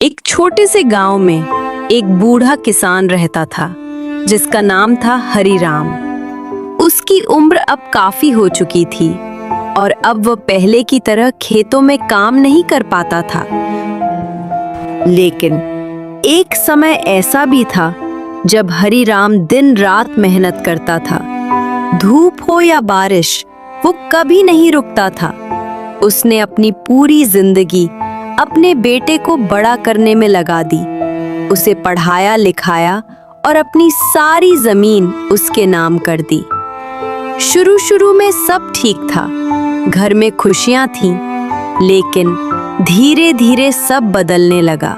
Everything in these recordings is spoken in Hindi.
एक छोटे से गांव में एक बूढ़ा किसान रहता था जिसका नाम था हरिराम। उसकी उम्र अब काफी हो चुकी थी और अब वह पहले की तरह खेतों में काम नहीं कर पाता था। लेकिन एक समय ऐसा भी था जब हरिराम दिन रात मेहनत करता था। धूप हो या बारिश, वो कभी नहीं रुकता था। उसने अपनी पूरी जिंदगी अपने बेटे को बड़ा करने में लगा दी। उसे पढ़ाया लिखाया और अपनी सारी जमीन उसके नाम कर दी। शुरू शुरू में सब ठीक था, घर में खुशियां थीं, लेकिन धीरे धीरे सब बदलने लगा।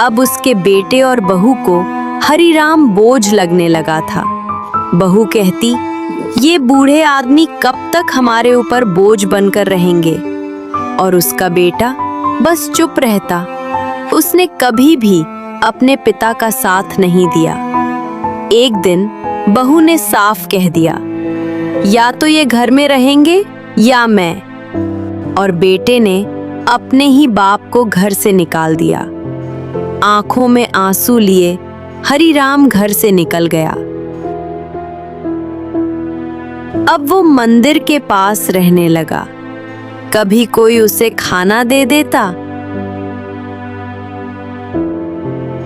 अब उसके बेटे और बहू को हरिराम बोझ लगने लगा था। बहू कहती, ये बूढ़े आदमी कब तक हमारे ऊपर बोझ बनकर रहेंगे? और उसका बेटा बस चुप रहता। उसने कभी भी अपने पिता का साथ नहीं दिया। एक दिन बहू ने साफ कह दिया, या तो ये घर में रहेंगे या मैं। और बेटे ने अपने ही बाप को घर से निकाल दिया। आंखों में आंसू लिए हरिराम घर से निकल गया। अब वो मंदिर के पास रहने लगा। कभी कोई उसे खाना दे देता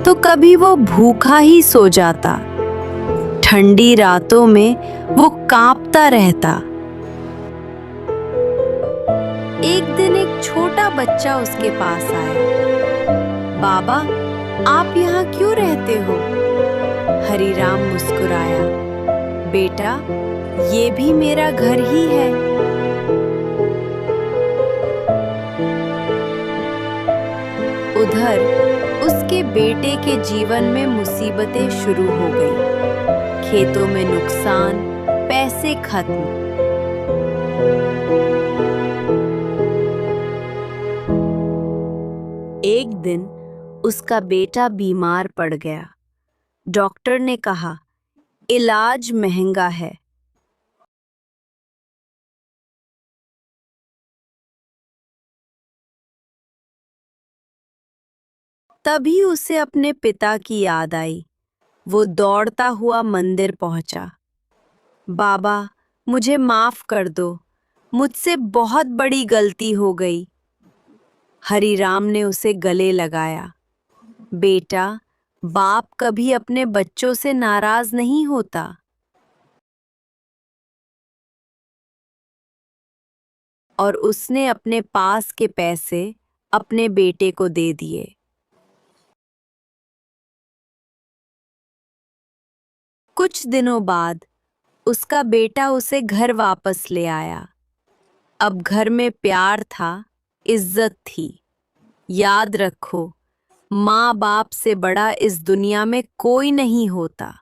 तो कभी वो भूखा ही सो जाता। ठंडी रातों में वो कांपता रहता। एक दिन एक छोटा बच्चा उसके पास आया। बाबा, आप यहाँ क्यों रहते हो? हरिराम मुस्कुराया, बेटा, ये भी मेरा घर ही है। उधर उसके बेटे के जीवन में मुसीबतें शुरू हो गई। खेतों में नुकसान, पैसे खत्म। एक दिन उसका बेटा बीमार पड़ गया। डॉक्टर ने कहा, इलाज महंगा है। तभी उसे अपने पिता की याद आई। वो दौड़ता हुआ मंदिर पहुंचा। बाबा, मुझे माफ कर दो, मुझसे बहुत बड़ी गलती हो गई। हरिराम ने उसे गले लगाया। बेटा, बाप कभी अपने बच्चों से नाराज नहीं होता। और उसने अपने पास के पैसे अपने बेटे को दे दिए। कुछ दिनों बाद उसका बेटा उसे घर वापस ले आया। अब घर में प्यार था, इज्जत थी। याद रखो, माँ बाप से बड़ा इस दुनिया में कोई नहीं होता।